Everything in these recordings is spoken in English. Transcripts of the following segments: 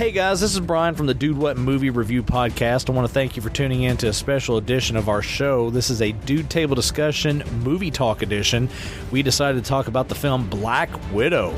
Hey guys, this is Brian from the Dude What Movie Review Podcast. I want to thank you for tuning in to a special edition of our show. This is a Dude Table Discussion Movie Talk edition. We decided to talk about the film Black Widow.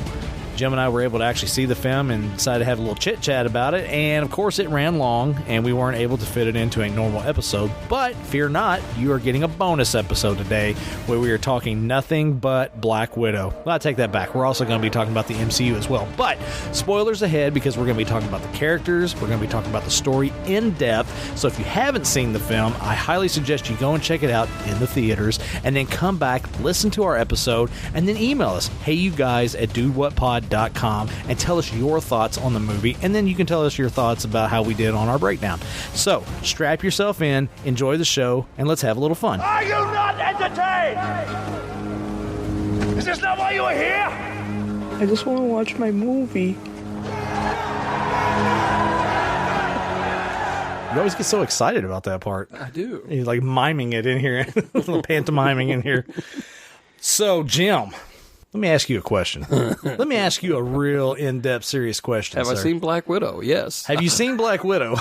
Jim and I were able to actually see the film and decided to have a little chit-chat about it, and of course it ran long, and we weren't able to fit it into a normal episode, but fear not, you are getting a bonus episode today where we are talking nothing but Black Widow. Well, I take that back. We're also going to be talking about the MCU as well, but spoilers ahead because we're going to be talking about the characters, we're going to be talking about the story in depth, so if you haven't seen the film, I highly suggest you go and check it out in the theaters, and then come back, listen to our episode, and then email us, heyyoguys@dudewhatpod.com, and tell us your thoughts on the movie, and then you can tell us your thoughts about how we did on our breakdown. So, strap yourself in, enjoy the show, and let's have a little fun. Are you not entertained? Is this not why you are here? I just want to watch my movie. You always get so excited about that part. I do. He's like miming it in here, a little pantomiming in here. So, Jim, let me ask you a question. Let me ask you a real in-depth, serious question. Have I seen Black Widow? Yes. Have you seen Black Widow?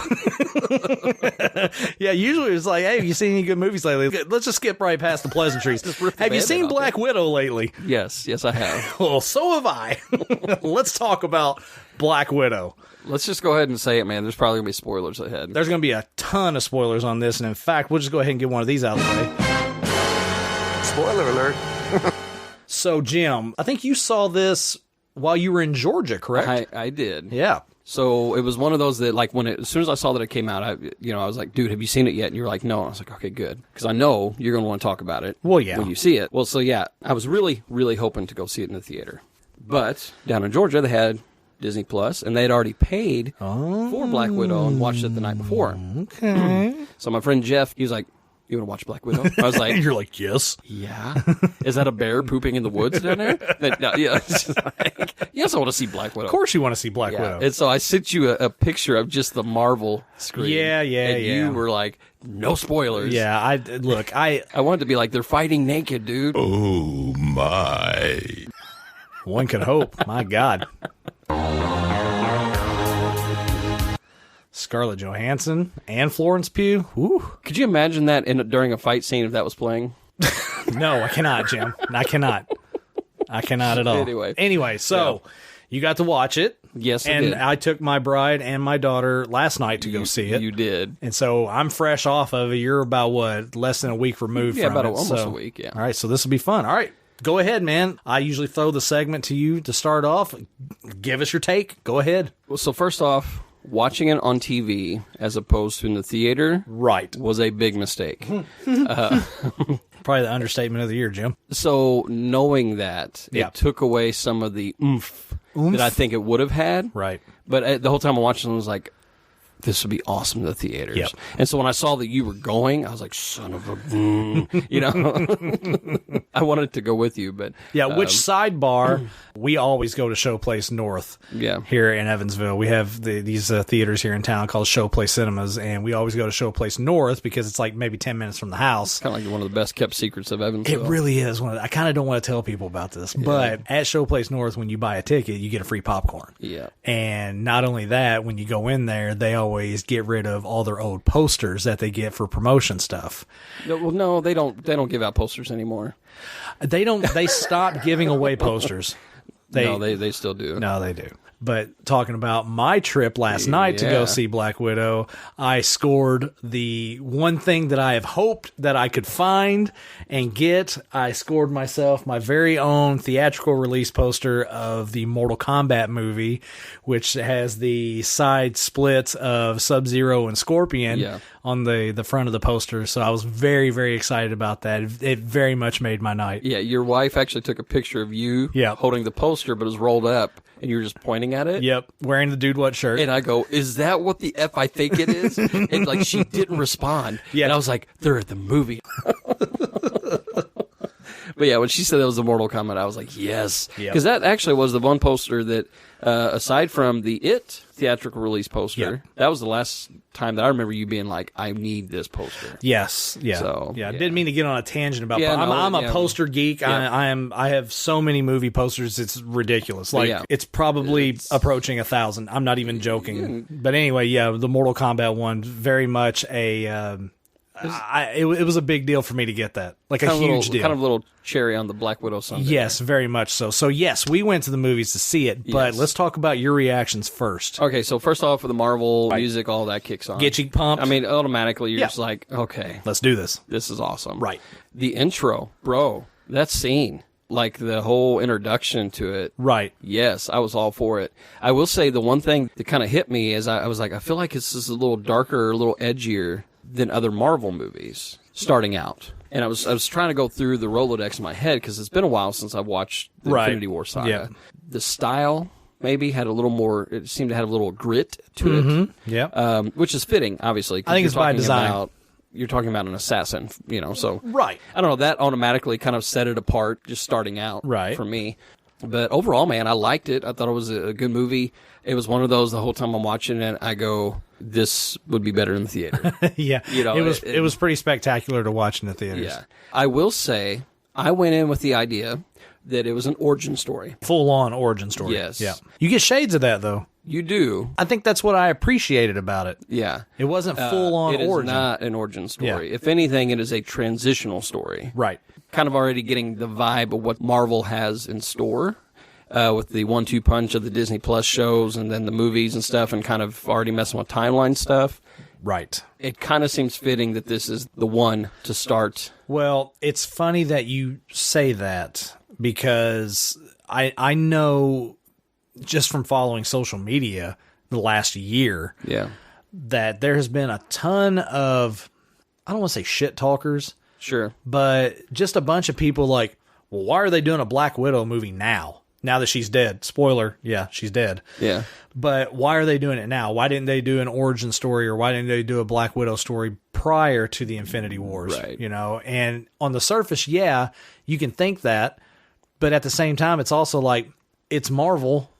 Yeah, usually it's like, hey, have you seen any good movies lately? Let's just skip right past the pleasantries. Have you seen Black Widow lately? Yes, I have. Well, so have I. Let's talk about Black Widow. Let's just go ahead and say it, man. There's probably going to be spoilers ahead. There's going to be a ton of spoilers on this, and in fact, we'll just go ahead and get one of these out of the way. Spoiler alert. So, Jim, I think you saw this while you were in Georgia, correct? I did. Yeah. So it was one of those that, like, as soon as I saw that it came out, I was like, dude, have you seen it yet? And you're like, no. And I was like, okay, good. Because I know you're going to want to talk about it. Well, yeah. When you see it. Well, so yeah, I was really, really hoping to go see it in the theater. But down in Georgia, they had Disney Plus, and they had already paid for Black Widow and watched it the night before. Okay. So my friend Jeff, he was like, you want to watch Black Widow? I was like, you're like, yes. Yeah. Is that a bear pooping in the woods down there? Yeah. It's just like, yes, I want to see Black Widow. Of course you want to see Black Widow. And so I sent you a picture of just the Marvel screen. Yeah. And you were like, no spoilers. Yeah, I wanted to be like, they're fighting naked, dude. Oh, my. One could hope. My God. Scarlett Johansson and Florence Pugh. Woo. Could you imagine that during a fight scene if that was playing? No, I cannot, Jim. I cannot at all. Anyway, so you got to watch it. Yes, I and did. I took my bride and my daughter last night to go see it. You did. And so I'm fresh off of it. You're about, what, less than a week removed from about it. almost a week, yeah. All right, so this will be fun. All right, go ahead, man. I usually throw the segment to you to start off. Give us your take. Go ahead. Well, so first off, watching it on TV as opposed to in the theater was a big mistake. Probably the understatement of the year, Jim. So knowing that, it took away some of the oomph that I think it would have had. Right. But the whole time I watched it, I was like, this would be awesome in the theaters. Yep. And so when I saw that you were going, I was like, son of a... I wanted to go with you, but... Yeah, which sidebar, we always go to Showplace North here in Evansville. We have these theaters here in town called Showplace Cinemas, and we always go to Showplace North because it's like maybe 10 minutes from the house. Kind of like one of the best kept secrets of Evansville. It really is. I kind of don't want to tell people about this, but at Showplace North, when you buy a ticket, you get a free popcorn. Yeah. And not only that, when you go in there, they always get rid of all their old posters that they get for promotion stuff. No, they don't give out posters anymore. They don't. They stopped giving away posters. They still do. No, they do. But talking about my trip last night to go see Black Widow, I scored the one thing that I have hoped that I could find and get. I scored myself my very own theatrical release poster of the Mortal Kombat movie, which has the side splits of Sub-Zero and Scorpion on the front of the poster. So I was very, very excited about that. It very much made my night. Yeah, your wife actually took a picture of you holding the poster, but it was rolled up. And you were just pointing at it? Yep. Wearing the Dude What shirt. And I go, is that what the F I think it is? And like, she didn't respond. Yeah. And I was like, they're at the movie. But yeah, when she said that was the Mortal Kombat, I was like, yes. Yep. Because that actually was the one poster that, aside from the It theatrical release poster, Yep. that was the last time that I remember you being like, I need this poster. Yes, yeah, So, yeah. I yeah. didn't mean to get on a tangent about. Yeah, I'm no, a yeah. poster geek. Yeah. I have so many movie posters. It's ridiculous. Like Yeah. it's probably approaching 1,000. I'm not even joking. But anyway, yeah, the Mortal Kombat one, very much a. It was a big deal for me to get that, like a huge deal. Kind of little cherry on the Black Widow sundae. Yes, very much so. So yes, we went to the movies to see it, but Yes. let's talk about your reactions first. Okay, so first off, for the Marvel music, all that kicks on. Get you pumped? I mean, automatically, you're Yeah. just like, okay, Let's do this. this is awesome. Right. The intro, bro, that scene, like the whole introduction to it. Right. Yes, I was all for it. I will say the one thing that kind of hit me is I was like, I feel like it's just a little darker, a little edgier than other Marvel movies starting out. And I was trying to go through the Rolodex in my head because it's been a while since I've watched the Right. Infinity War Saga. Yeah. The style maybe had a little more, it seemed to have a little grit to it. Yeah. Which is fitting, obviously. 'cause I think you're it's by talking design. you're talking about an assassin, so. Right. I don't know, that automatically kind of set it apart just starting out Right. for me. But overall, man, I liked it. I thought it was a good movie. It was one of those the whole time I'm watching it, I go, this would be better in the theater. Yeah. It was pretty spectacular to watch in the theaters. Yeah. I will say, I went in with the idea that it was an origin story. Full on origin story. Yes. Yeah. You get shades of that though. You do. I think that's what I appreciated about it. Yeah. It wasn't full on It is origin. not an origin story. Yeah. If anything, it is a transitional story. Right. Kind of already getting the vibe of what Marvel has in store with the 1-2 punch of the Disney Plus shows and then the movies and stuff, and kind of already messing with timeline stuff. Right. It kind of seems fitting that this is the one to start. Well, it's funny that you say that because I know just from following social media the last year Yeah. that there has been a ton of, I don't want to say shit talkers, Sure. but just a bunch of people like, well, why are they doing a Black Widow movie now that she's dead? Spoiler, yeah, she's dead. Yeah. But why are they doing it now? Why didn't they do an origin story, or why didn't they do a Black Widow story prior to the Infinity Wars? Right. And on the surface, yeah, you can think that, but at the same time, it's also like, it's Marvel.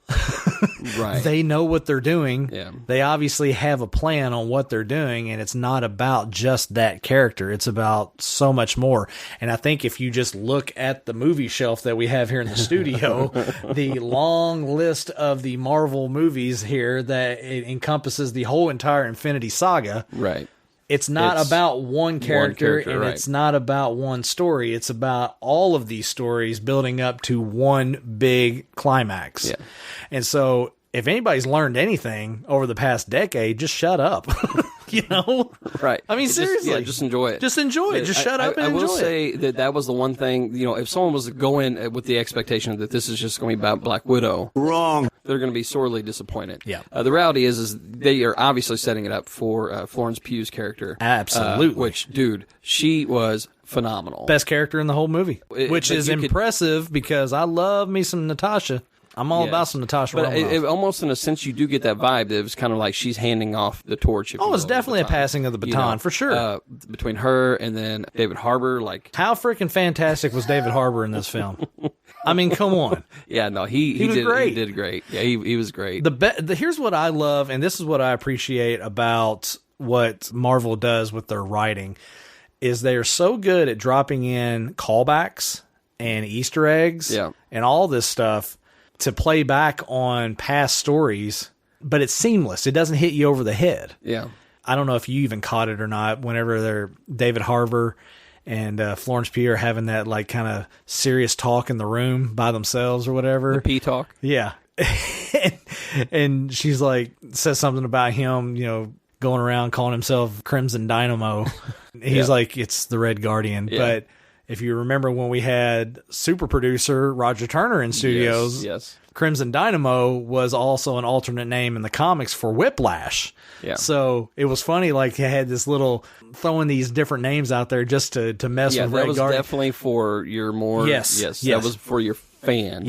Right. They know what they're doing. Yeah. They obviously have a plan on what they're doing, and it's not about just that character. It's about so much more. And I think if you just look at the movie shelf that we have here in the studio, the long list of the Marvel movies here that it encompasses the whole entire Infinity Saga, Right. it's not It's about one character, and right. it's not about one story. It's about all of these stories building up to one big climax. Yeah. And so if anybody's learned anything over the past decade, just shut up. Right. I mean, Just- seriously. just enjoy it. Just enjoy it. Just shut up and I enjoy will it. say that was the one thing, if someone was going with the expectation that this is just going to be about Black Widow. Wrong. They're going to be sorely disappointed. Yeah. The reality is they are obviously setting it up for Florence Pugh's character. Absolutely. Which, dude, she was phenomenal. Best character in the whole movie, which but is you could- impressive because I love me some Natasha. I'm all Yes. about some Natasha But Romanoff. it almost in a sense, you do get that vibe that it was kind of like she's handing off the torch. If you it's will, definitely the a baton. passing of the baton, for sure. Between her and then David Harbour, like, How freaking fantastic was David Harbour in this film? I mean, come on. yeah, no, he was did great. He did great. Yeah, he was great. Here's what I love, and this is what I appreciate about what Marvel does with their writing, is they are so good at dropping in callbacks and Easter eggs Yeah. and all this stuff to play back on past stories, but it's seamless. It doesn't hit you over the head. Yeah. I don't know if you even caught it or not. Whenever they're David Harbour and Florence Pugh are having that like kind of serious talk in the room by themselves or whatever. P talk. Yeah. and she's like, says something about him, going around calling himself Crimson Dynamo. He's like, it's the Red Guardian. Yeah. But if you remember when we had super producer Roger Turner in studios, Yes. Crimson Dynamo was also an alternate name in the comics for Whiplash. Yeah. So it was funny, like, he had this little throwing these different names out there just to mess with Red that was Guardian. definitely for your more... Yes. That was for your fans,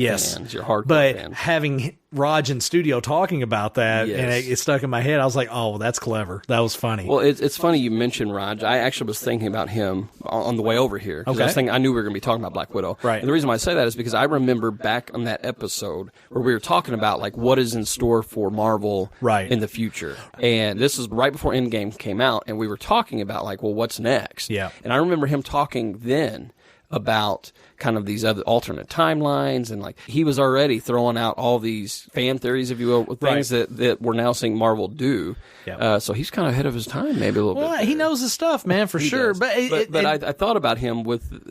your hardcore but fans. having Raj in studio talking about that, and it stuck in my head, I was like, oh, that's clever. That was funny. Well, it's funny you mentioned Raj. I actually was thinking about him on the way over here. Okay. I knew we were going to be talking about Black Widow. Right. And the reason why I say that is because I remember back on that episode where we were talking about, like, what is in store for Marvel in the future. And this is right before Endgame came out, and we were talking about, like, well, what's next? Yeah. And I remember him talking then about kind of these other alternate timelines, and like he was already throwing out all these fan theories, if you will, things that we're now seeing Marvel do. Yep. So he's kind of ahead of his time, maybe a little bit. Well, he knows his stuff, man, for sure. Does. But I thought about him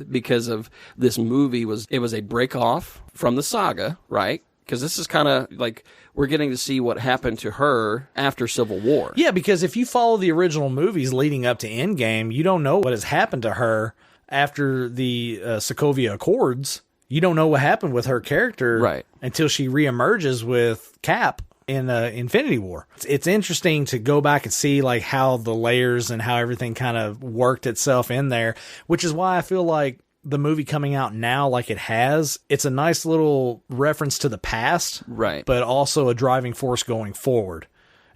because of this movie it was a break off from the saga, right? Because this is kind of like we're getting to see what happened to her after Civil War. Yeah, because if you follow the original movies leading up to Endgame, you don't know what has happened to her after the Sokovia Accords. You don't know what happened with her character until she reemerges with Cap in Infinity War. It's interesting to go back and see like how the layers and how everything kind of worked itself in there, which is why I feel like the movie coming out now like it has, it's a nice little reference to the past, but also a driving force going forward.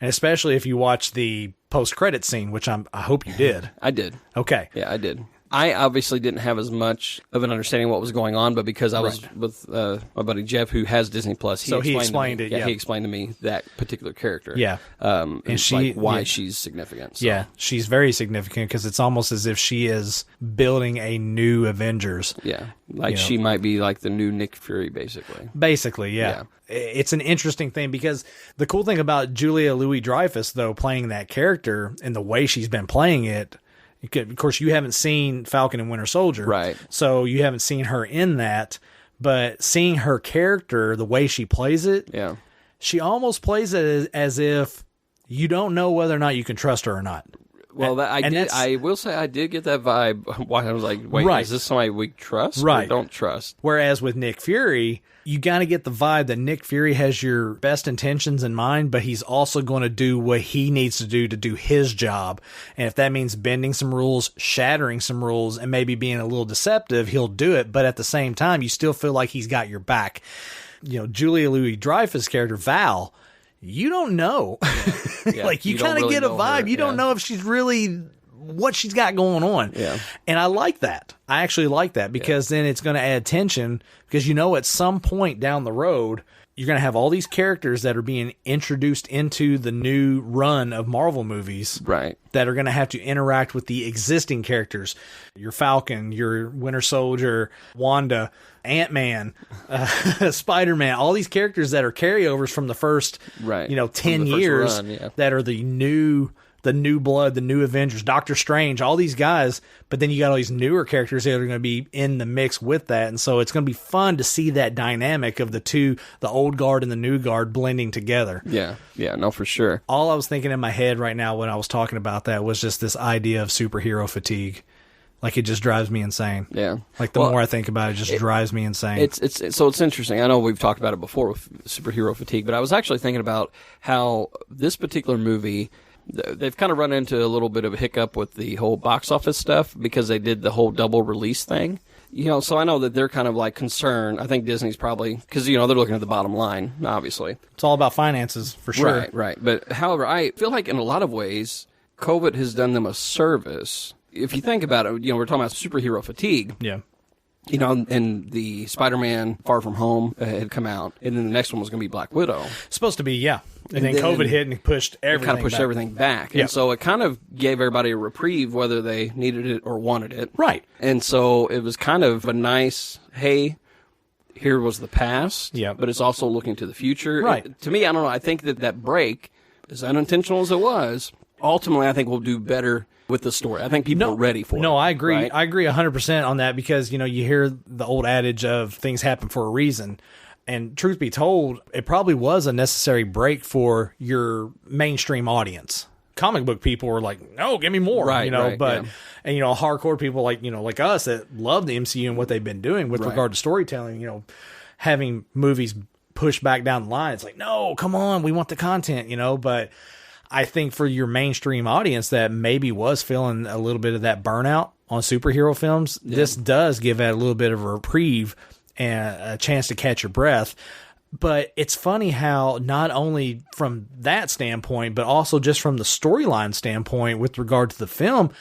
And especially if you watch the post-credit scene, which I hope you did. I did. Okay. Yeah, I did. I obviously didn't have as much of an understanding of what was going on, but because I was with my buddy Jeff, who has Disney Plus, he explained it. Yeah, he explained to me that particular character. Yeah, and like why she's significant. So. Yeah, she's very significant because it's almost as if she is building a new Avengers. Yeah, like she might be like the new Nick Fury, basically. Basically, yeah. It's an interesting thing because the cool thing about Julia Louis-Dreyfus, though, playing that character and the way she's been playing it. Of course, you haven't seen Falcon and Winter Soldier, right? So you haven't seen her in that, but seeing her character, the way she plays it, she almost plays it as if you don't know whether or not you can trust her or not. Well, I will say I did get that vibe. Why I was like, wait, is this somebody we trust? Right. Or don't trust? Whereas with Nick Fury, you got to get the vibe that Nick Fury has your best intentions in mind, but he's also going to do what he needs to do his job. And if that means bending some rules, shattering some rules, and maybe being a little deceptive, he'll do it. But at the same time, you still feel like he's got your back. You know, Julia Louis-Dreyfus' character, Val, you don't know. Like, you kind of get a vibe. You don't know if she's really what she's got going on. Yeah. And I like that. I actually like that because then it's going to add tension because, you know, at some point down the road, you're going to have all these characters that are being introduced into the new run of Marvel movies. Right. That are going to have to interact with the existing characters. Your Falcon, your Winter Soldier, Wanda, Ant-Man, Spider-Man, all these characters that are carryovers from the first, 10 years that are the new blood, the new Avengers, Doctor Strange, all these guys. But then you got all these newer characters that are going to be in the mix with that. And so it's going to be fun to see that dynamic of the two, the old guard and the new guard blending together. Yeah. Yeah, no, for sure. All I was thinking in my head right now when I was talking about that was just this idea of superhero fatigue. Like, it just drives me insane. Yeah. Like, the more I think about it, it just drives me insane. It's interesting. I know we've talked about it before with superhero fatigue, but I was actually thinking about how this particular movie, they've kind of run into a little bit of a hiccup with the whole box office stuff because they did the whole double release thing. You know, so I know that they're kind of like concerned. I think Disney's probably, because, you know, they're looking at the bottom line, obviously. It's all about finances, for sure. Right. But, however, I feel like in a lot of ways, COVID has done them a service. If you think about it, you know, we're talking about superhero fatigue. Yeah. You know, and the Spider-Man Far From Home had come out, and then the next one was going to be Black Widow. Supposed to be, yeah. And then COVID hit and pushed everything back. It kind of pushed everything back. Yeah. And so it kind of gave everybody a reprieve, whether they needed it or wanted it. Right. And so it was kind of a nice, hey, here was the past, but it's also looking to the future. Right. To me, I don't know, I think that break, as unintentional as it was, ultimately I think we'll do better with the story. I think people are ready for it. No, I agree. Right? I agree 100% on that because, you know, you hear the old adage of things happen for a reason. And truth be told, it probably was a necessary break for your mainstream audience. Comic book people were like, no, give me more, and, you know, hardcore people like us that love the MCU and what they've been doing with regard to storytelling, you know, having movies pushed back down the line. It's like, no, come on, we want the content, you know. But I think for your mainstream audience that maybe was feeling a little bit of that burnout on superhero films, this does give it a little bit of a reprieve and a chance to catch your breath. But it's funny how not only from that standpoint, but also just from the storyline standpoint with regard to the film,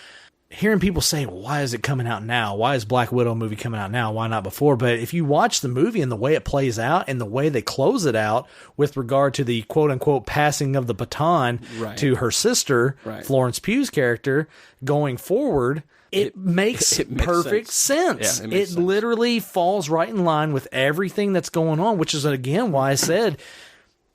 hearing people say, well, why is it coming out now? Why is Black Widow movie coming out now? Why not before? But if you watch the movie and the way it plays out and the way they close it out with regard to the quote unquote passing of the baton to her sister, Florence Pugh's character, going forward, it makes perfect sense. Yeah, it makes sense. Literally falls right in line with everything that's going on, which is, again, why I said,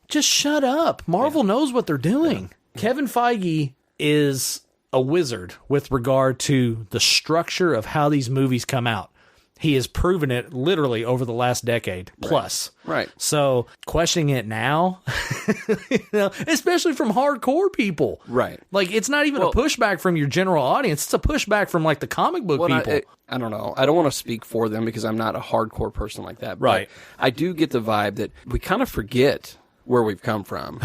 just shut up. Marvel knows what they're doing. Yeah. Kevin Feige is a wizard with regard to the structure of how these movies come out. He has proven it literally over the last decade plus. Right. So questioning it now, you know, especially from hardcore people. Right. Like, it's not even a pushback from your general audience. It's a pushback from like the comic book people. I don't know. I don't want to speak for them because I'm not a hardcore person like that. But right. I do get the vibe that we kind of forget where we've come from.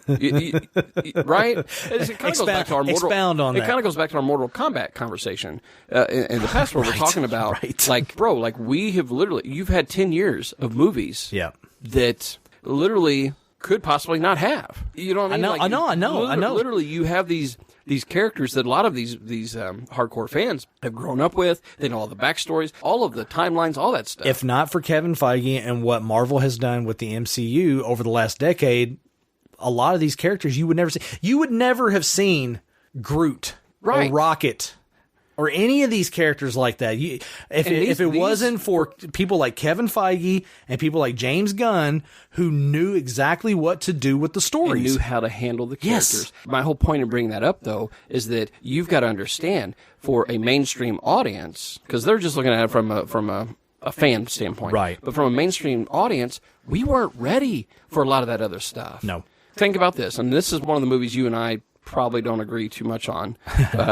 Right? It kind of goes back to our expound on that. It kind of goes back to our Mortal Kombat conversation in the past where we're talking about, like, bro, like, we have literally, you've had 10 years of movies that literally could possibly not have. You know what I mean? I know. Literally, you have these characters that a lot of these hardcore fans have grown up with. They know all the backstories, all of the timelines, all that stuff. If not for Kevin Feige and what Marvel has done with the MCU over the last decade, a lot of these characters you would never see. You would never have seen Groot or Rocket or any of these characters like that. If it wasn't for people like Kevin Feige and people like James Gunn who knew exactly what to do with the stories. And knew how to handle the characters. Yes. My whole point in bringing that up, though, is that you've got to understand, for a mainstream audience, because they're just looking at it from a fan standpoint. Right. But from a mainstream audience, we weren't ready for a lot of that other stuff. No. Think about this, and this is one of the movies you and I probably don't agree too much on,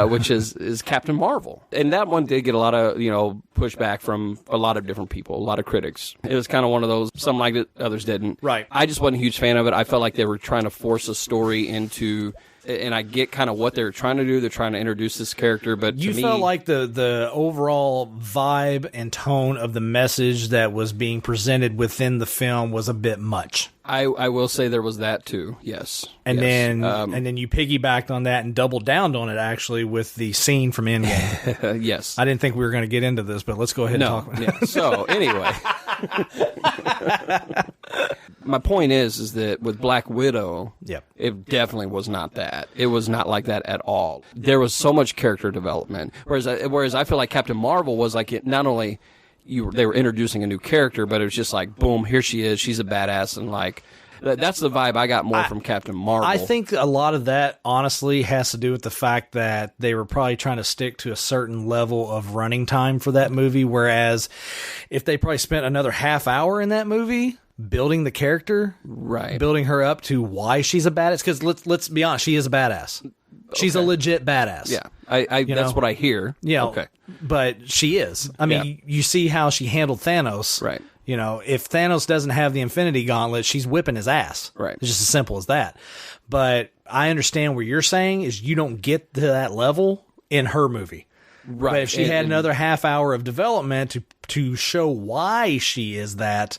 which is Captain Marvel. And that one did get a lot of, pushback from a lot of different people, a lot of critics. It was kind of one of those, some liked it, others didn't. Right. I just wasn't a huge fan of it. I felt like they were trying to force a story into, and I get kind of what they're trying to do. They're trying to introduce this character, but you felt like the overall vibe and tone of the message that was being presented within the film was a bit much. I will say there was that too. Yes. And then you piggybacked on that and doubled down on it actually with the scene from Endgame. Yes. I didn't think we were going to get into this, but let's go ahead and talk about it. Yeah. So anyway, my point is that with Black Widow, it definitely was not that. It was not like that at all. There was so much character development. Whereas I feel like Captain Marvel was like it not only they were introducing a new character, but it was just like, boom, here she is. She's a badass. And like, that's the vibe I got more from Captain Marvel. I think a lot of that, honestly, has to do with the fact that they were probably trying to stick to a certain level of running time for that movie. Whereas if they probably spent another half hour in that movie building the character, building her up to why she's a badass, because let's be honest, she is a badass. She's a legit badass. Yeah, that's what I hear. Yeah, okay. But she is. I mean, you see how she handled Thanos. Right. If Thanos doesn't have the Infinity Gauntlet, she's whipping his ass. Right. It's just as simple as that. But I understand what you're saying is you don't get to that level in her movie. Right. But if she had another half hour of development to show why she is that,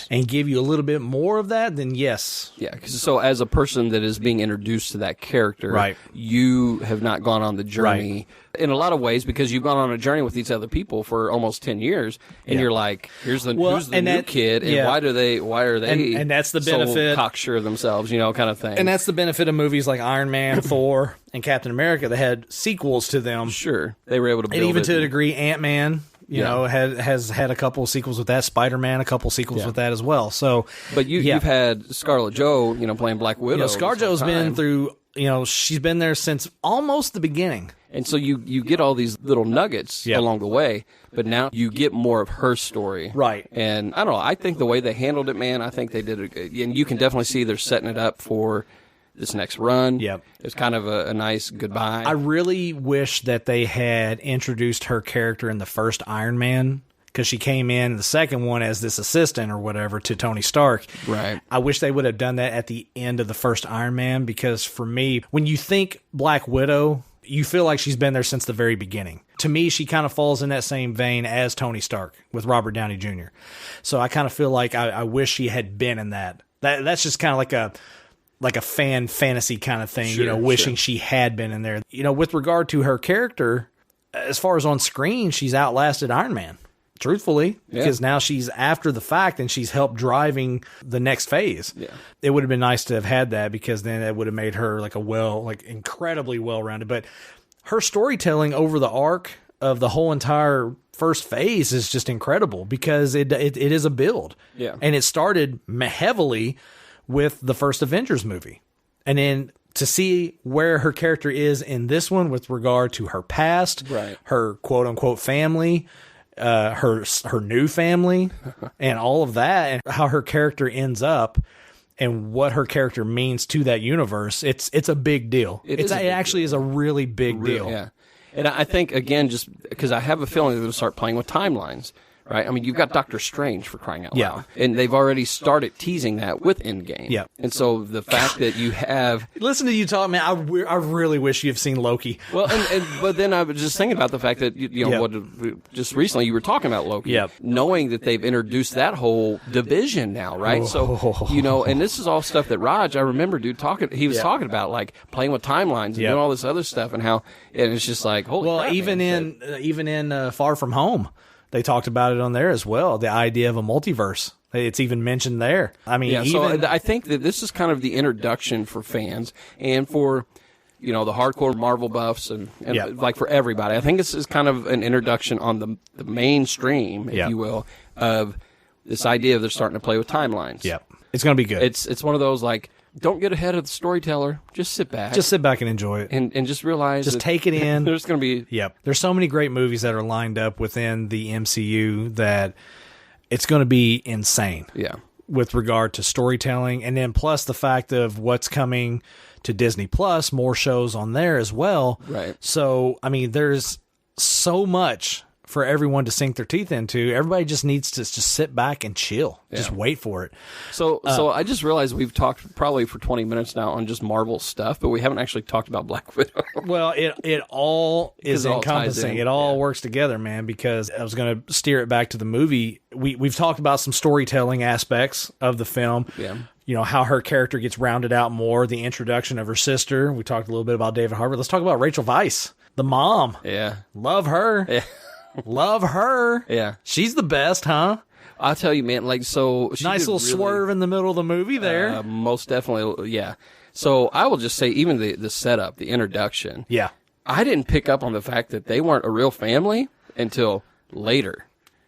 and give you a little bit more of that, then yes. Yeah, so as a person that is being introduced to that character, you have not gone on the journey in a lot of ways because you've gone on a journey with these other people for almost 10 years, and you're like, who's the new kid, and why are they and that's the benefit, so cocksure of themselves, kind of thing. And that's the benefit of movies like Iron Man, Thor, and Captain America that had sequels to them. Sure, they were able to build and even to a degree, Ant-Man. Has had a couple of sequels with that. Spider-Man, a couple of sequels with that as well. So, but you've had Scarlett Jo, playing Black Widow. ScarJo's been through. She's been there since almost the beginning. And so you get all these little nuggets along the way, but now you get more of her story. Right. And I don't know. I think the way they handled it, man, I think they did it. And you can definitely see they're setting it up for this next run. Yep. It's kind of a nice goodbye. I really wish that they had introduced her character in the first Iron Man because she came in the second one as this assistant or whatever to Tony Stark. Right. I wish they would have done that at the end of the first Iron Man, because for me, when you think Black Widow, you feel like she's been there since the very beginning. To me, she kind of falls in that same vein as Tony Stark with Robert Downey Jr. So I kind of feel like I wish she had been in that. That's just kind of like a fan fantasy kind of thing, Sure, wishing sure. she had been in there. With regard to her character, as far as on screen, she's outlasted Iron Man, truthfully, because now she's after the fact and she's helped driving the next phase. Yeah. It would have been nice to have had that, because then it would have made her like incredibly well-rounded. But her storytelling over the arc of the whole entire first phase is just incredible, because it is a build. Yeah. And it started heavily with the first Avengers movie. And then to see where her character is in this one with regard to her past, Right. her quote unquote family, her new family, and all of that, and how her character ends up and what her character means to that universe, it's a big deal. It actually is a really big deal. Yeah. And I think, again, just because I have a feeling they're going to start playing with timelines, right? I mean, you've got Doctor Strange, for crying out loud. And they've already started teasing that with Endgame. Yeah. And so the fact that you have... Listen to you talk, man. I really wish you've seen Loki. Well, but then I was just thinking about the fact that, just recently you were talking about Loki. Yep. Knowing that they've introduced that whole division now, right? So, and this is all stuff that Raj, I remember, dude, he was talking about, like, playing with timelines and doing all this other stuff, and how, and it's just like, holy crap, even in Far From Home, they talked about it on there as well. The idea of a multiverse. It's even mentioned there. I mean, so I think that this is kind of the introduction for fans and for, the hardcore Marvel buffs and like for everybody. I think this is kind of an introduction on the mainstream, if you will, of this idea of they're starting to play with timelines. Yeah. It's going to be good. It's one of those, like, don't get ahead of the storyteller. Just sit back. Just sit back and enjoy it. And just realize. Just take it in. There's going to be. Yep. There's so many great movies that are lined up within the MCU that it's going to be insane. Yeah. With regard to storytelling. And then plus the fact of what's coming to Disney Plus, more shows on there as well. Right. So, I mean, there's so much for everyone to sink their teeth into. Everybody just needs to just sit back and chill. Yeah. Just wait for it. So I just realized we've talked probably for 20 minutes now on just Marvel stuff, but we haven't actually talked about Black Widow. Well, it all is encompassing. It all works together, man, because I was going to steer it back to the movie. We've talked about some storytelling aspects of the film. Yeah. How her character gets rounded out more, the introduction of her sister. We talked a little bit about David Harbour. Let's talk about Rachel Weisz, the mom. Yeah. Love her. Yeah. Love her. Yeah. She's the best, huh? I'll tell you, man, like, so... Nice little swerve in the middle of the movie there. Most definitely, yeah. So I will just say, even the setup, the introduction... Yeah. I didn't pick up on the fact that they weren't a real family until later.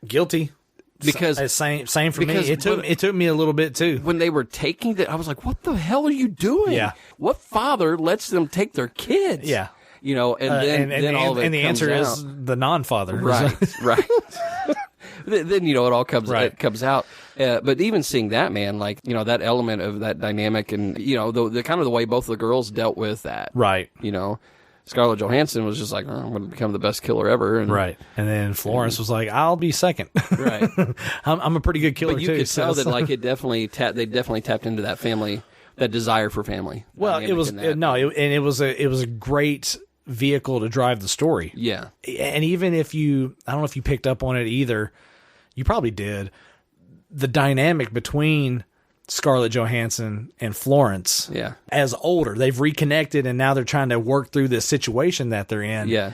Guilty. Because... Same for me. It took me a little bit, too. When they were taking I was like, what the hell are you doing? Yeah. What father lets them take their kids? Yeah. And then all of it and the comes answer out. is the non-father. Right, right. Then it all comes out. But even seeing that, man, like, that element of that dynamic and, the kind of the way both of the girls dealt with that. Right. Scarlett Johansson was just like, I'm going to become the best killer ever. And, right. And then Florence was like, I'll be second. Right. I'm a pretty good killer, but you too. could tell that, like, they definitely tapped into that family, that desire for family. Well, it was, it was a great vehicle to drive the story. Yeah. And even if I don't know if you picked up on it either, you probably did, the dynamic between Scarlett Johansson and Florence. Yeah. As older, they've reconnected and now they're trying to work through this situation that they're in. Yeah.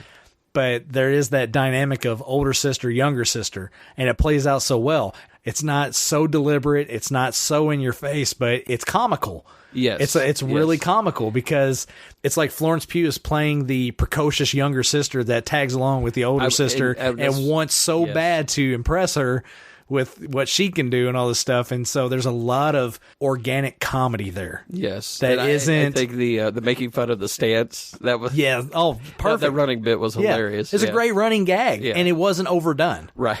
But there is that dynamic of older sister, younger sister, and it plays out so well. It's not so deliberate, it's not so in your face, but it's comical. Yes. It's really comical because it's like Florence Pugh is playing the precocious younger sister that tags along with the older sister and wants so bad to impress her with what she can do and all this stuff. And so there's a lot of organic comedy there. Yes. That isn't... I think the making fun of the stance, that was... Yeah. Oh, perfect. That running bit was hilarious. It's a great running gag, and it wasn't overdone. Right.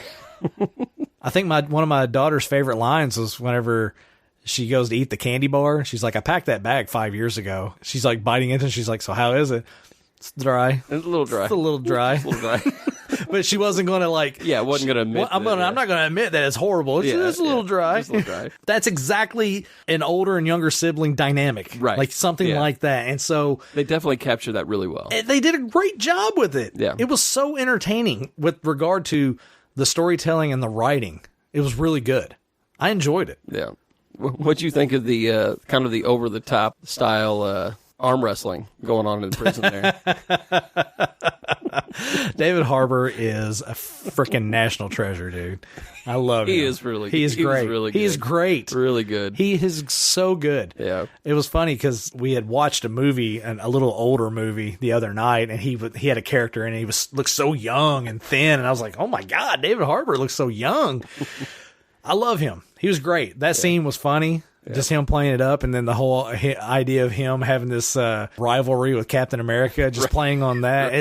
I think one of my daughter's favorite lines was whenever she goes to eat the candy bar. She's like, I packed that bag 5 years ago. She's like biting into it. She's like, so how is it? It's dry. It's a little dry. It's a little dry. It's a little dry. but she wasn't going to like. Yeah, wasn't going to admit. I'm not going to admit that it's horrible. It's just a little dry. Just a little dry. That's exactly an older and younger sibling dynamic, right? Like something like that. And so they definitely captured that really well. They did a great job with it. Yeah, it was so entertaining with regard to the storytelling and the writing. It was really good. I enjoyed it. Yeah. What'd you think of the kind of the over the top style arm wrestling going on in the prison there? David Harbour is a freaking national treasure, dude. I love him. He is really good. He is great. Really good. He is great. Really good. He is so good. Yeah. It was funny because we had watched a movie, a little older movie, the other night, and he had a character, and he looked so young and thin, and I was like, oh my God, David Harbour looks so young. I love him. He was great. That scene was funny. Just him playing it up, and then the whole idea of him having this rivalry with Captain America, just playing on that.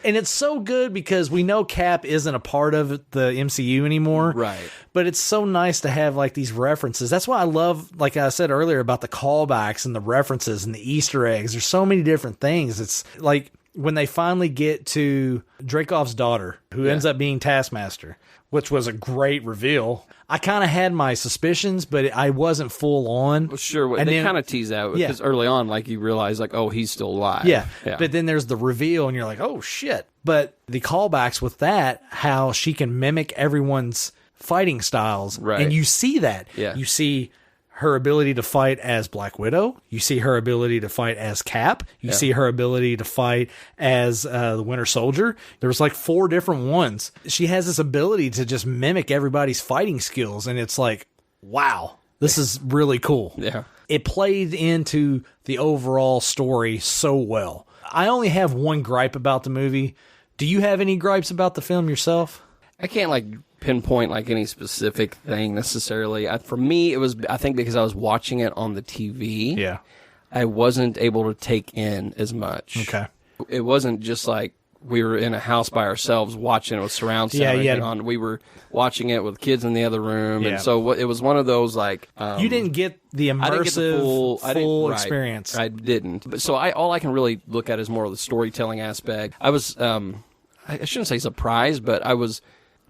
And it's so good because we know Cap isn't a part of the MCU anymore. Right. But it's so nice to have like these references. That's why I love, like I said earlier, about the callbacks and the references and the Easter eggs. There's so many different things. It's like when they finally get to Dreykov's daughter, who ends up being Taskmaster, which was a great reveal. I kind of had my suspicions, but I wasn't full on. Well, sure, and they kind of tease out because early on, like you realize, like, oh, he's still alive. Yeah, but then there's the reveal, and you're like, oh shit. But the callbacks with that, how she can mimic everyone's fighting styles, right? And you see that. Yeah, you see her ability to fight as Black Widow. You see her ability to fight as Cap. You see her ability to fight as the Winter Soldier. There was like 4 different ones. She has this ability to just mimic everybody's fighting skills, and it's like, wow, this is really cool. Yeah. It played into the overall story so well. I only have one gripe about the movie. Do you have any gripes about the film yourself? I can't like pinpoint like any specific thing necessarily. For me, it was, I think, because I was watching it on the TV. Yeah. I wasn't able to take in as much. Okay. It wasn't just like we were in a house by ourselves watching it with surround sound on. We were watching it with kids in the other room, and so it was one of those like you didn't get the immersive full experience. I didn't. But so all I can really look at is more of the storytelling aspect. I was I shouldn't say surprised, but I was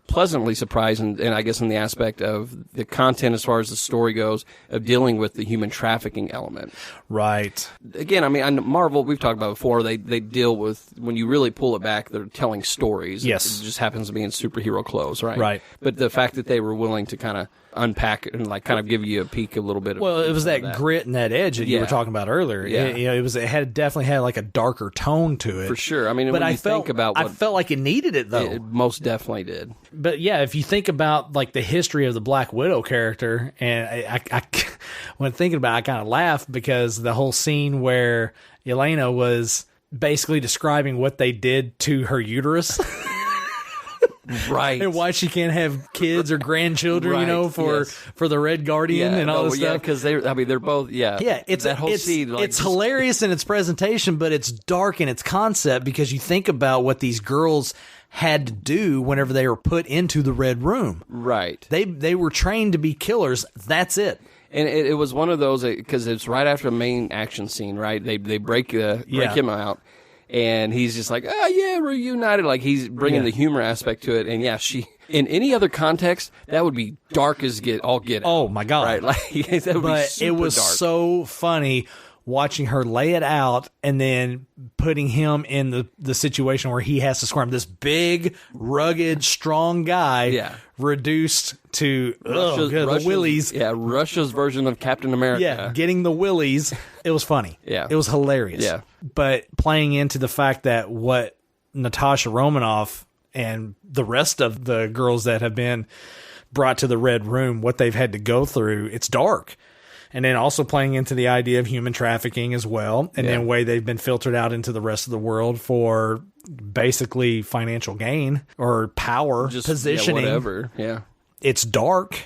pleasantly surprised, and I guess in the aspect of the content as far as the story goes, of dealing with the human trafficking element. Right. Again, I mean, Marvel, we've talked about before, they deal with, when you really pull it back, they're telling stories. Yes. It just happens to be in superhero clothes, right? Right. But the fact that they were willing to kind of unpack it and like kind of give you a peek a little bit of it was that grit and that edge that you were talking about earlier. It definitely had like a darker tone to it. For sure. I mean, but when you think about I felt like it needed it though. It most definitely did. But yeah, if you think about like the history of the Black Widow character, and I when thinking about it, I kind of laughed because the whole scene where Yelena was basically describing what they did to her uterus. Right. And why she can't have kids or grandchildren, right. For the Red Guardian and all this stuff. Yeah, because they're both, Yeah, it's that whole scene. Like, it's hilarious in its presentation, but it's dark in its concept because you think about what these girls had to do whenever they were put into the Red Room. Right. They were trained to be killers. That's it. And it was one of those, because it's right after the main action scene, right? They break him out. And he's just like, oh, yeah, reunited. Like, he's bringing the humor aspect to it. And, yeah, in any other context, that would be dark as get out. Oh, my God. Right? Like, that would be super it was dark. so funny watching her lay it out and then putting him in the situation where he has to squirm. This big, rugged, strong guy reduced to the willies. Yeah, Russia's version of Captain America. Yeah, getting the willies. It was funny. Yeah. It was hilarious. Yeah. But playing into the fact that what Natasha Romanoff and the rest of the girls that have been brought to the Red Room, what they've had to go through, it's dark. And then also playing into the idea of human trafficking as well. And then way they've been filtered out into the rest of the world for basically financial gain or power, just positioning. Whatever. Yeah. It's dark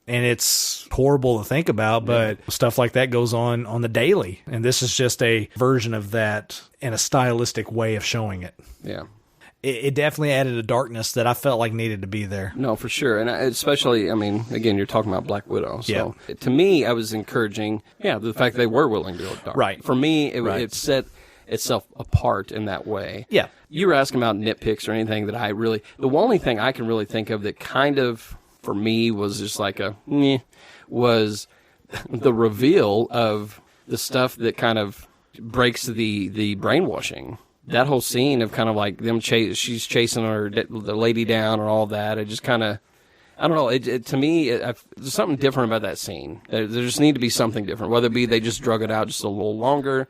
and it's horrible to think about, but stuff like that goes on the daily. And this is just a version of that in a stylistic way of showing it. Yeah. It definitely added a darkness that I felt like needed to be there. No, for sure. And especially, I mean, again, you're talking about Black Widow. So to me, I was encouraging, the fact they were willing to go dark. Right. For me, it set, itself apart in that way. Yeah. You were asking about nitpicks or anything that the only thing I can really think of that kind of, for me, was just like was the reveal of the stuff that kind of breaks the brainwashing. That whole scene of kind of like them she's chasing the lady down and all that. It just kind of, I don't know. To me, there's something different about that scene. There just need to be something different. Whether it be they just drug it out just a little longer.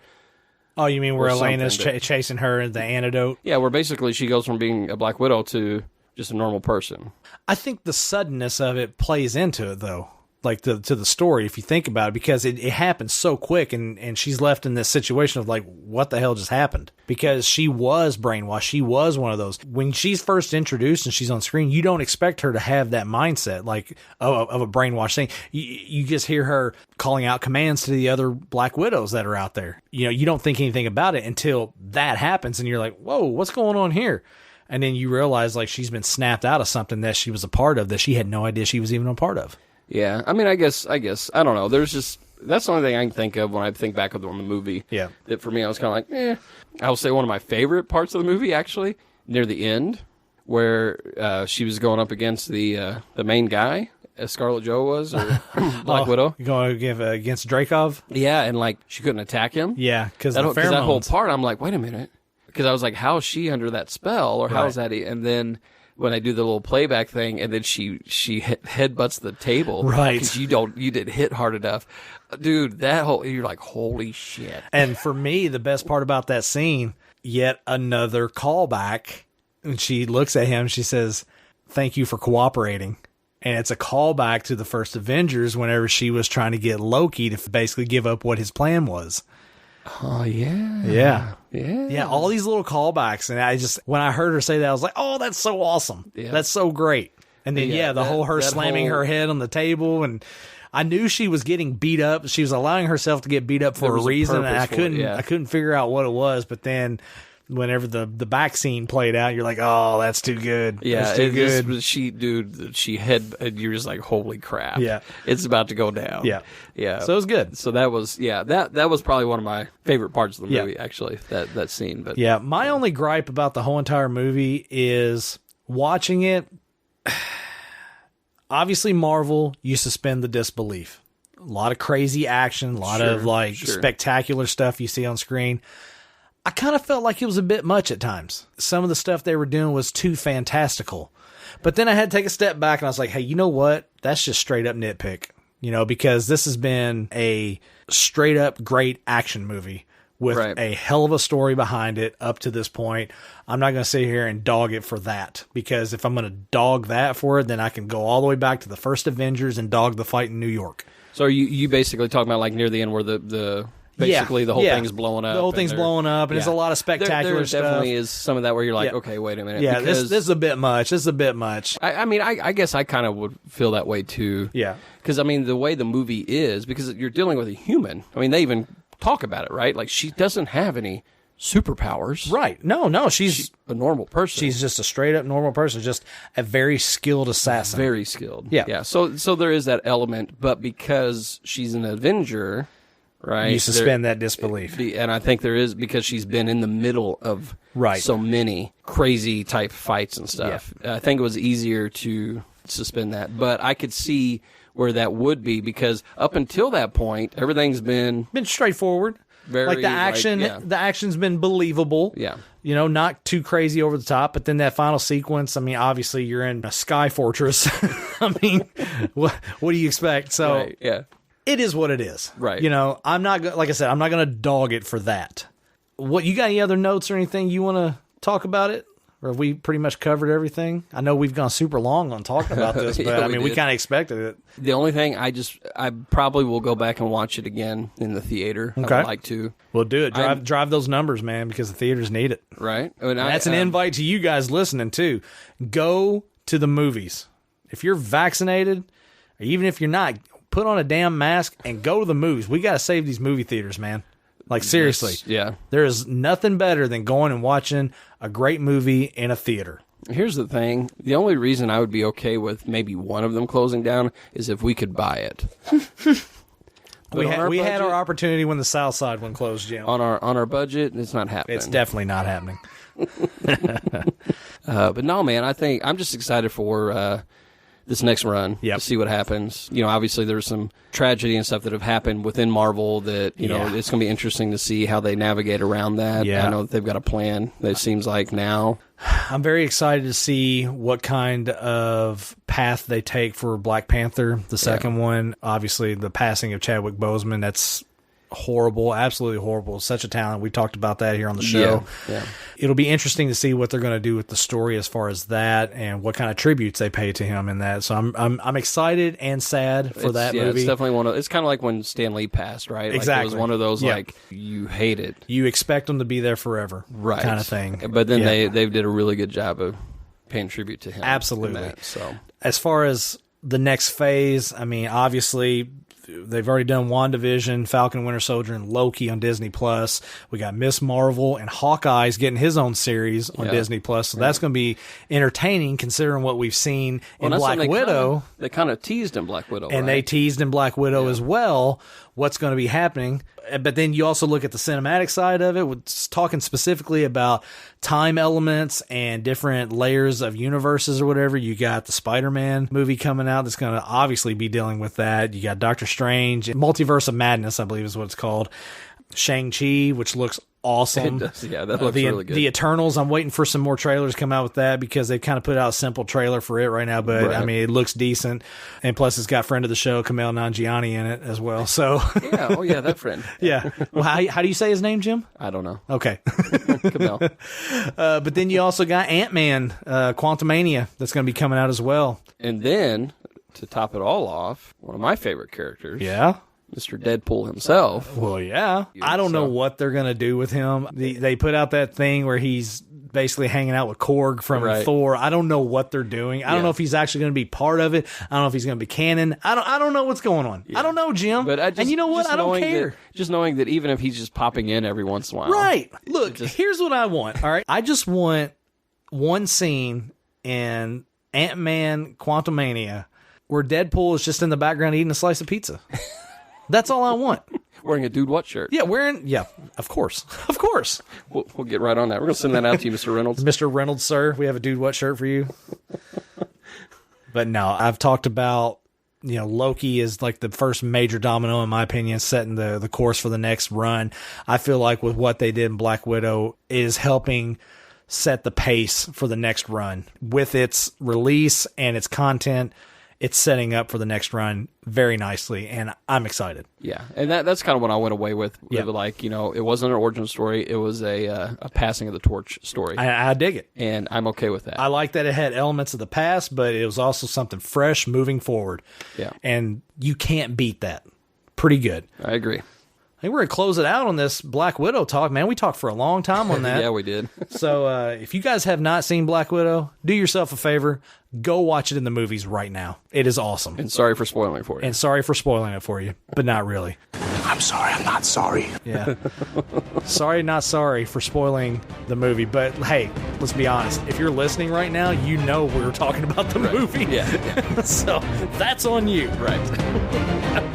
Oh, you mean where Elena's chasing her and the antidote? Yeah, where basically she goes from being a Black Widow to just a normal person. I think the suddenness of it plays into it, though. Like to the story, if you think about it, because it happens so quick, and she's left in this situation of like, what the hell just happened? Because she was brainwashed. She was one of those. When she's first introduced and she's on screen, you don't expect her to have that mindset, like of a brainwashed thing. You just hear her calling out commands to the other Black Widows that are out there. You don't think anything about it until that happens, and you're like, whoa, what's going on here? And then you realize like she's been snapped out of something that she was a part of that she had no idea she was even a part of. Yeah, I mean, I guess, I don't know. There's just, that's the only thing I can think of when I think back on the movie. Yeah. That for me, I was kind of like, I will say one of my favorite parts of the movie, actually, near the end, where she was going up against the main guy, as Scarlett Jo was, or Black Widow. Going against Dreykov? Yeah, and like, she couldn't attack him. Yeah, because that whole part, I'm like, wait a minute. Because I was like, how is she under that spell, or how is that? And then when I do the little playback thing, and then she headbutts the table, right? Because you didn't hit hard enough, dude. You're like, holy shit. And for me, the best part about that scene, yet another callback. And she looks at him, she says, "Thank you for cooperating." And it's a callback to the first Avengers, whenever she was trying to get Loki to basically give up what his plan was. Oh, yeah. Yeah. Yeah. Yeah, all these little callbacks. And when I heard her say that, I was like, oh, that's so awesome. Yeah. That's so great. And then, her slamming her head on the table. And I knew she was getting beat up. She was allowing herself to get beat up for a reason. And I couldn't figure out what it was. But then whenever the back scene played out, you're like, oh, that's too good. Yeah, that's too good. You're just like, holy crap. Yeah. It's about to go down. Yeah. Yeah. So it was good. So that was, that was probably one of my favorite parts of the movie, actually, that scene. But yeah, my only gripe about the whole entire movie is watching it. Obviously, Marvel, you suspend the disbelief. A lot of crazy action, a lot of spectacular stuff you see on screen. I kind of felt like it was a bit much at times. Some of the stuff they were doing was too fantastical. But then I had to take a step back and I was like, hey, you know what? That's just straight up nitpick. Because this has been a straight up great action movie with a hell of a story behind it up to this point. I'm not going to sit here and dog it for that, because if I'm going to dog that for it, then I can go all the way back to the first Avengers and dog the fight in New York. So are you basically talking about like near the end where the basically the whole thing's blowing up. The whole thing's blowing up, and there's a lot of spectacular stuff. There definitely is some of that where you're like, okay, wait a minute. Yeah, this is a bit much. This is a bit much. I mean, I guess I kind of would feel that way too. Yeah. Because, I mean, the way the movie is, because you're dealing with a human. I mean, they even talk about it, right? Like, she doesn't have any superpowers. Right. No, she's a normal person. She's just a straight up normal person, just a very skilled assassin. Very skilled. Yeah. Yeah. So there is that element, but because she's an Avenger, right? You suspend that disbelief. And I think there is, because she's been in the middle of so many crazy type fights and stuff. Yeah. I think it was easier to suspend that, but I could see where that would be, because up until that point, everything's been straightforward. Very, like the action, the action's been believable. Yeah. Not too crazy over the top. But then that final sequence, I mean, obviously you're in a sky fortress. I mean, what do you expect? So it is what it is. Right. I'm not like I said, I'm not going to dog it for that. What, you got any other notes or anything you want to talk about it? Or have we pretty much covered everything? I know we've gone super long on talking about this, but we kind of expected it. The only thing, I probably will go back and watch it again in the theater. Okay. I would like to. We'll do it. Drive those numbers, man, because the theaters need it. Right. And that's an invite to you guys listening, too. Go to the movies. If you're vaccinated, or even if you're not, put on a damn mask and go to the movies. We got to save these movie theaters, man. Like, seriously. Yeah. There is nothing better than going and watching a great movie in a theater. Here's the thing. The only reason I would be okay with maybe one of them closing down is if we could buy it. But We on had our budget- opportunity when the South Side one closed, Jim. on our budget. It's not happening. It's definitely not happening. But no, man, I think I'm just excited for this next run Yep. to see what happens. You know, obviously there's some tragedy and stuff that have happened within Marvel that, you know, Yeah. it's going to be interesting to see how they navigate around that. Yeah. I know that they've got a plan, it seems like now. I'm very excited to see what kind of path they take for Black Panther, the second one. Obviously, the passing of Chadwick Boseman, that's horrible, absolutely horrible. Such a talent. We talked about that here on the show. Yeah. It'll be interesting to see what they're going to do with the story as far as that and what kind of tributes they pay to him in that. So I'm excited and sad for that movie. It's definitely it's kind of like when Stan Lee passed, right? Exactly. Like it was one of those, Yeah. like, you hate it. You expect them to be there forever, Right. kind of thing. But then Yeah. they did a really good job of paying tribute to him. Absolutely. in that, so As far as the next phase, I mean, obviously, they've already done WandaVision, Falcon, Winter Soldier, and Loki on Disney Plus. We got Miss Marvel and Hawkeye's getting his own series on Yeah. Disney Plus. So that's going to be entertaining considering what we've seen in that's Black something Widow. They kind of teased in Black Widow, And they right? teased in Black Widow as well what's going to be happening. But then you also look at the cinematic side of it, with talking specifically about time elements and different layers of universes or whatever. You got the Spider-Man movie coming out that's going to obviously be dealing with that. You got Doctor Strange, Multiverse of Madness, I believe is what it's called. Shang-Chi, which looks awesome. It does. Yeah, that looks really good. The Eternals, I'm waiting for some more trailers to come out with that because they've kind of put out a simple trailer for it right now, but Right. I mean, it looks decent. And plus, it's got friend of the show, Kumail Nanjiani, in it as well. So, Yeah, oh yeah, that friend. yeah. Well, how do you say his name, Jim? I don't know. Okay. Camille. But then you also got Ant-Man, Quantumania, that's going to be coming out as well. And then, to top it all off, one of my favorite characters, Yeah. Mr. Deadpool himself. Well, yeah. I don't know what they're going to do with him. They put out that thing where he's basically hanging out with Korg from Right. Thor. I don't know what they're doing. I don't know if he's actually going to be part of it. I don't know if he's going to be canon. I don't know what's going on. I don't know, Jim. But and you know what? just I don't knowing care. just knowing that even if he's just popping in every once in a while. Right. Look, here's what I want. All right. I just want one scene in Ant-Man Quantumania where Deadpool is just in the background eating a slice of pizza. That's all I want. Wearing a Dude What shirt. Yeah, of course. Of course. We'll get right on that. We're going to send that out to you, Mr. Reynolds. Mr. Reynolds, sir, we have a Dude What shirt for you. But no, I've talked about, Loki is like the first major domino, in my opinion, setting the course for the next run. I feel like with what they did in Black Widow is helping set the pace for the next run. With its release and its content, it's setting up for the next run very nicely, and I'm excited. Yeah, and that's kind of what I went away with. Yeah. Like, it wasn't an origin story. It was a passing of the torch story. I dig it. And I'm okay with that. I like that it had elements of the past, but it was also something fresh moving forward. Yeah. And you can't beat that. Pretty good. I agree. I think we're going to close it out on this Black Widow talk, man. We talked for a long time on that. Yeah, we did. So if you guys have not seen Black Widow, do yourself a favor. Go watch it in the movies right now. It is awesome. And sorry for spoiling it for you. And sorry for spoiling it for you, but not really. I'm sorry, I'm not sorry. Yeah. Sorry, not sorry for spoiling the movie. But hey, let's be honest. If you're listening right now, you know we were talking about the movie. Yeah. So that's on you. Right.